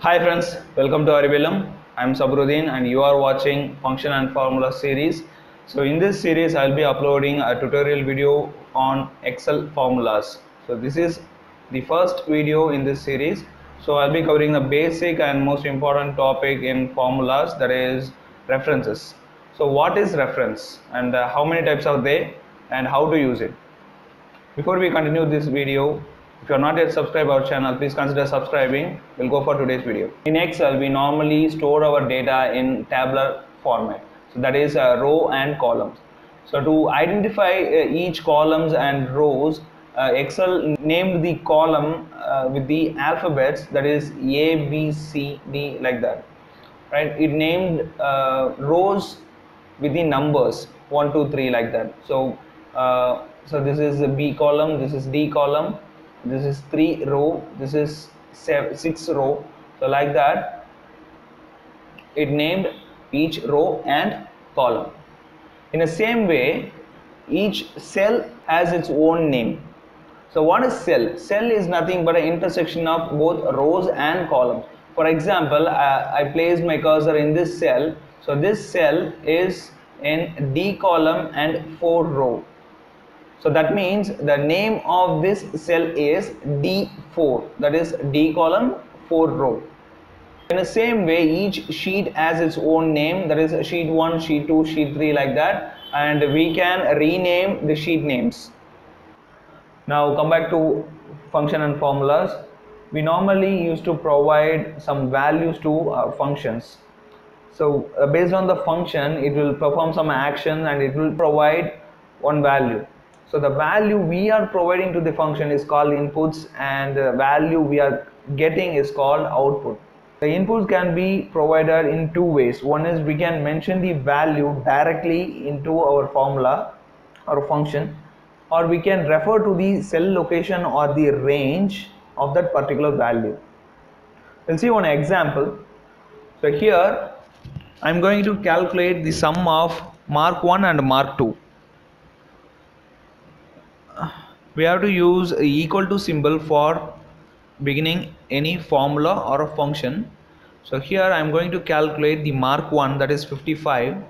Hi friends, welcome to Arivilm. I'm Sabruddin and you are watching Function and Formula series. So in this series I'll be uploading a tutorial video on Excel formulas. So this is the first video in this series. So I'll be covering the basic and most important topic in formulas, that is references. So what is reference and how many types are they and how to use it? Before we continue this video, if you are not yet subscribed our channel, please consider subscribing. We'll go for today's video. In Excel, we normally store our data in tabular format. So that is row and columns. So to identify each columns and rows, Excel named the column with the alphabets, that is A, B, C, D, like that. Right? It named rows with the numbers 1 2 3 like that. So this is a B column, this is D column, this is 3 row, this is 6 row. So like that it named each row and column. In the same way, each cell has its own name. So what is cell? Cell is nothing but an intersection of both rows and columns. For example, I placed my cursor in this cell. So this cell is in D column and 4 row. So that means the name of this cell is D4. That is D column 4 row. In the same way, each sheet has its own name. That is sheet 1, sheet 2, sheet 3, like that. And we can rename the sheet names. Now come back to function and formulas. We normally used to provide some values to functions. So based on the function, it will perform some action and it will provide one value. So the value we are providing to the function is called inputs, and the value we are getting is called output. The inputs can be provided in two ways. One is we can mention the value directly into our formula or function, or we can refer to the cell location or the range of that particular value. We'll see one example. So here I'm going to calculate the sum of mark 1 and mark 2. We have to use equal to symbol for beginning any formula or a function. So here I am going to calculate the mark 1, that is 55,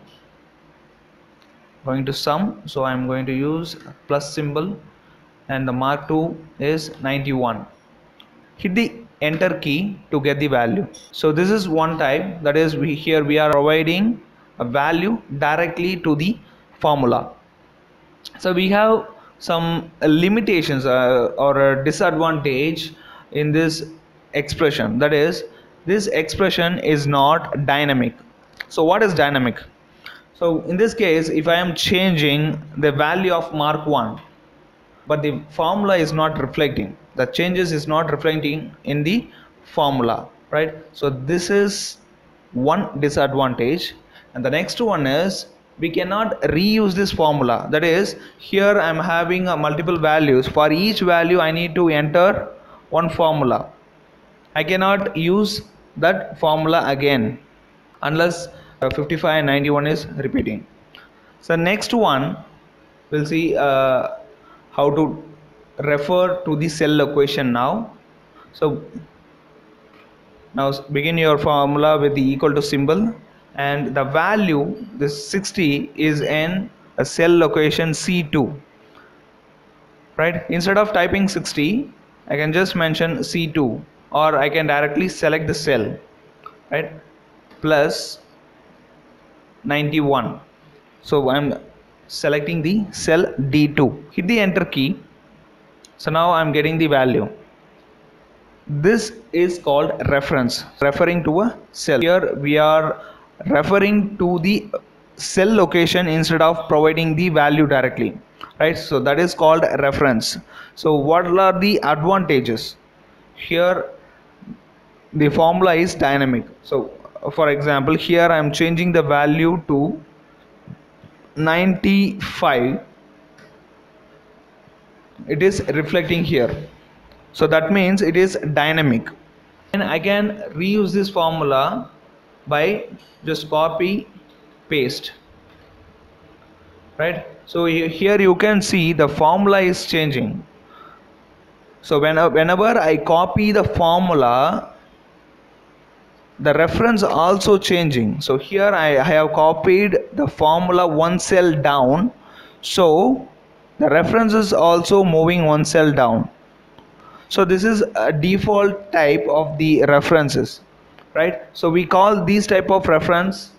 going to sum, so I am going to use plus symbol, and the mark 2 is 91. Hit the enter key to get the value. So this is one type, that is here we are providing a value directly to the formula. So we have some limitations or a disadvantage in this expression, that is this expression is not dynamic. So what is dynamic? So in this case, if I am changing the value of mark 1, but the formula is not reflecting, the changes is not reflecting in the formula, right? So this is one disadvantage. And the next one is we cannot reuse this formula. That is, here I am having multiple values. For each value I need to enter one formula. I cannot use that formula again unless 55 and 91 is repeating. So next one, we'll see how to refer to the cell location now. So now begin your formula with the equal to symbol, and the value, this 60, is in a cell location C2, right? Instead of typing 60, I can just mention C2, or I can directly select the cell, right? Plus 91. So I'm selecting the cell D2, hit the enter key. So now I'm getting the value. This is called reference, referring to a cell. Here we are referring to the cell location instead of providing the value directly, right? So that is called reference. So what are the advantages? Here the formula is dynamic. So for example, here I am changing the value to 95. It is reflecting here, so that means it is dynamic, and I can reuse this formula by just copy paste, right? So here you can see the formula is changing. So whenever I copy the formula, the reference also changing. So here I have copied the formula one cell down, so the reference is also moving one cell down. So this is a default type of the references, right? So we call these type of reference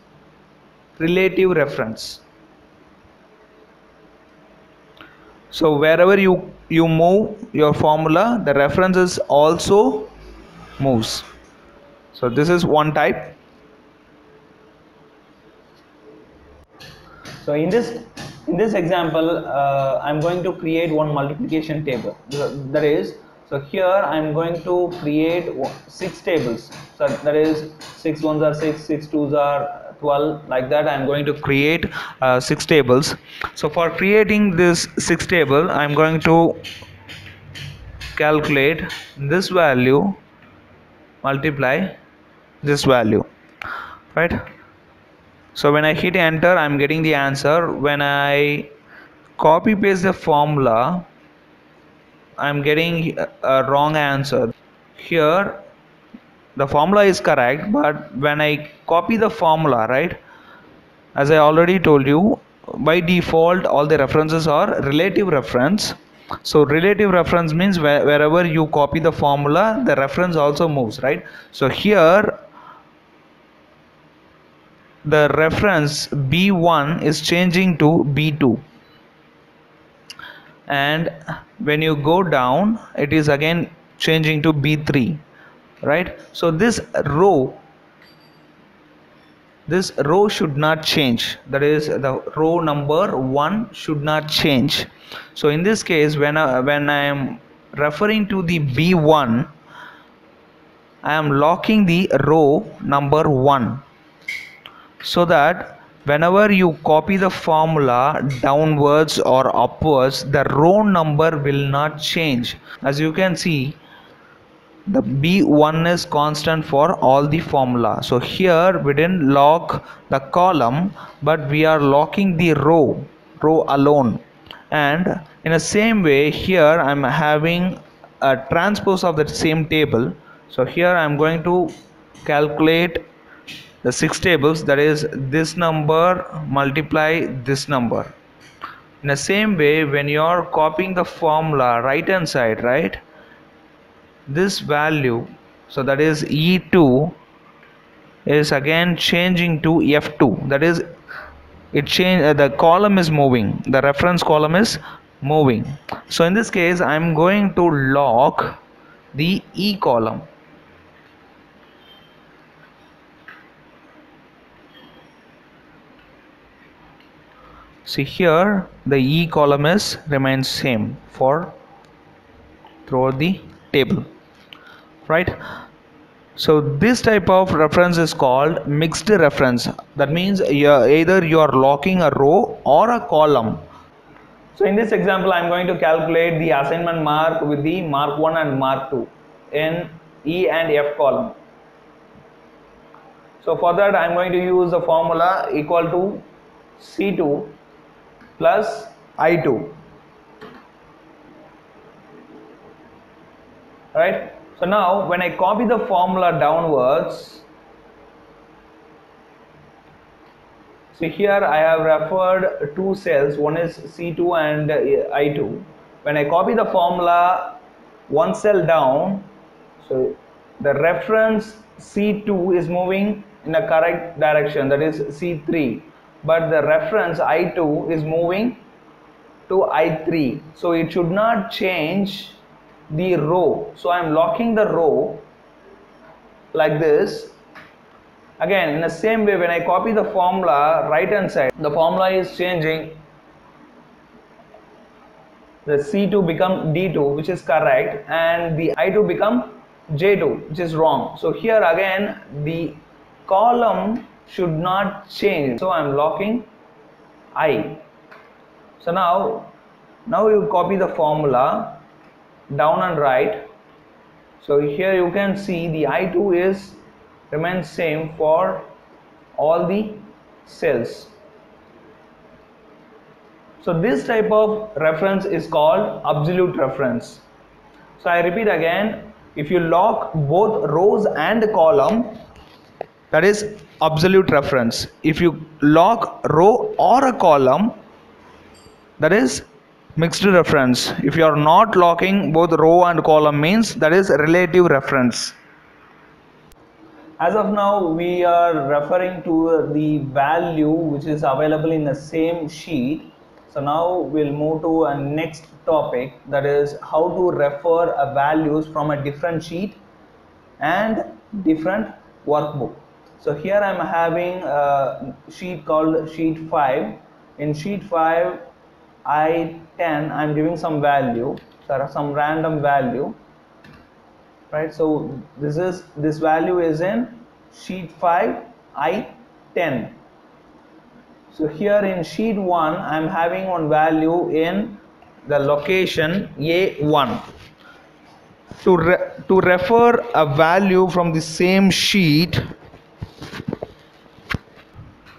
relative reference. So wherever you move your formula, the references also moves. So this is one type. So in this example, I'm going to create one multiplication table. That is, so here I'm going to create 6 tables. So that is 6 ones are 6, 6 twos are 12. Like that, I'm going to create 6 tables. So for creating this 6 table, I'm going to calculate this value multiply this value, right? So when I hit enter, I'm getting the answer. When I copy paste the formula, I'm getting a wrong answer. Here the formula is correct, but when I copy the formula, right, as I already told you, by default all the references are relative reference. So relative reference means wherever you copy the formula, the reference also moves, right? So here the reference B1 is changing to B2, and when you go down it is again changing to B3, right? So this row should not change, that is the row number 1 should not change. So in this case, when I am referring to the B1, I am locking the row number 1, so that whenever you copy the formula downwards or upwards, the row number will not change. As you can see, the B1 is constant for all the formula. So here we didn't lock the column, but we are locking the row alone. And in the same way, here I'm having a transpose of that same table. So here I'm going to calculate the 6 tables, that is this number multiply this number. In the same way, when you are copying the formula right hand side, right, this value, so that is E2, is again changing to F2, that is it change, the column is moving, the reference column is moving. So in this case I'm going to lock the E column. See here the E column is remains same for throughout the table, right? So this type of reference is called mixed reference. That means either you are locking a row or a column. So in this example, I am going to calculate the assignment mark with the mark 1 and mark 2 in E and F column. So for that, I am going to use the formula equal to C2 plus I2. Right? So now when I copy the formula downwards, so here I have referred 2 cells, one is C2 and I2. When I copy the formula one cell down, so the reference C2 is moving in a correct direction, that is C3, but the reference I2 is moving to I3, so it should not change the row. So I am locking the row like this. Again, in the same way, when I copy the formula right hand side, the formula is changing. The C2 become D2, which is correct, and the I2 become J2, which is wrong. So here again the column should not change, so I am locking I. So now you copy the formula down and right. So here you can see the I2 is remains same for all the cells. So this type of reference is called absolute reference. So I repeat again, if you lock both rows and column, that is absolute reference. If you lock row or a column, that is mixed reference. If you are not locking both row and column, means that is relative reference. As of now, we are referring to the value which is available in the same sheet. So now we'll move to a next topic, that is how to refer a values from a different sheet and different workbook. So here I am having a sheet called sheet 5. In sheet 5, I10, I am giving some value, some random value, right? So this value is in sheet 5, I10. So here in sheet 1, I am having one value in the location A1. To refer a value from the same sheet,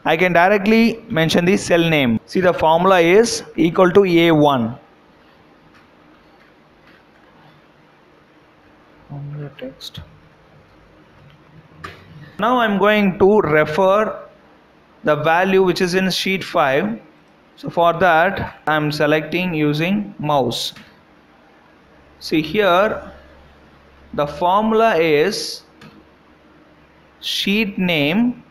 I can directly mention the cell name. See, the formula is equal to A1. Text. Now I am going to refer the value which is in sheet 5. So for that I am selecting using mouse. See, here the formula is sheet name,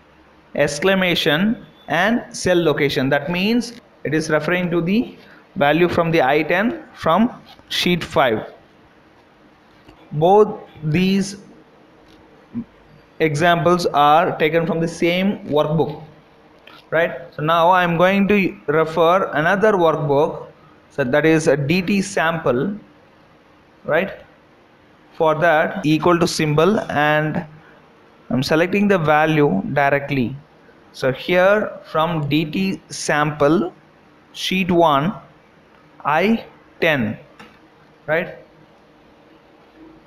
exclamation and cell location. That means it is referring to the value from the I10 from sheet 5. Both these examples are taken from the same workbook, right? So now I am going to refer another workbook, so that is a DT sample, right? For that, equal to symbol, and I'm selecting the value directly. So here from DT sample sheet 1 I10, right?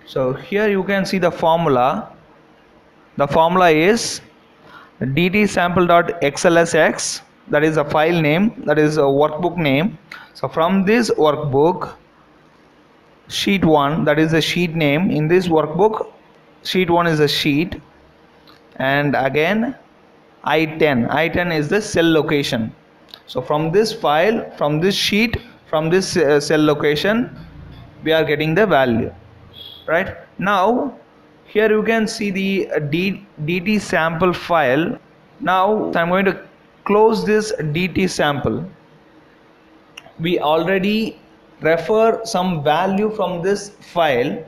So here you can see the formula. The formula is dt sample.xlsx, that is a file name, that is a workbook name. So from this workbook sheet 1, that is the sheet name. In this workbook sheet 1 is a sheet, and again I10 is the cell location. So from this file, from this sheet, from this cell location, we are getting the value, right? Now here you can see the dt sample file. Now I'm going to close this dt sample. We already refer some value from this file,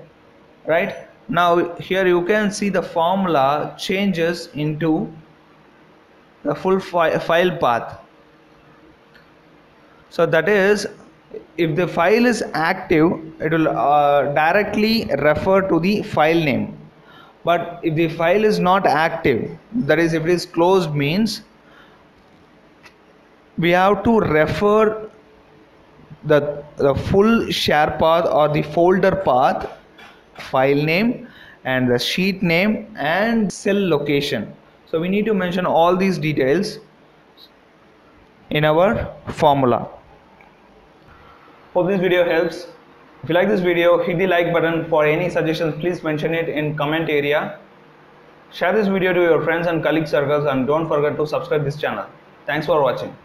right? Now here you can see the formula changes into the full file path. So that is, if the file is active, it will directly refer to the file name. But if the file is not active, that is if it is closed, means we have to refer the full share path or the folder path, file name and the sheet name and cell location. So we need to mention all these details in our formula. Hope this video helps. If you like this video, hit the like button. For any suggestions, please mention it in comment area. Share this video to your friends and colleague circles, and don't forget to subscribe this channel. Thanks for watching.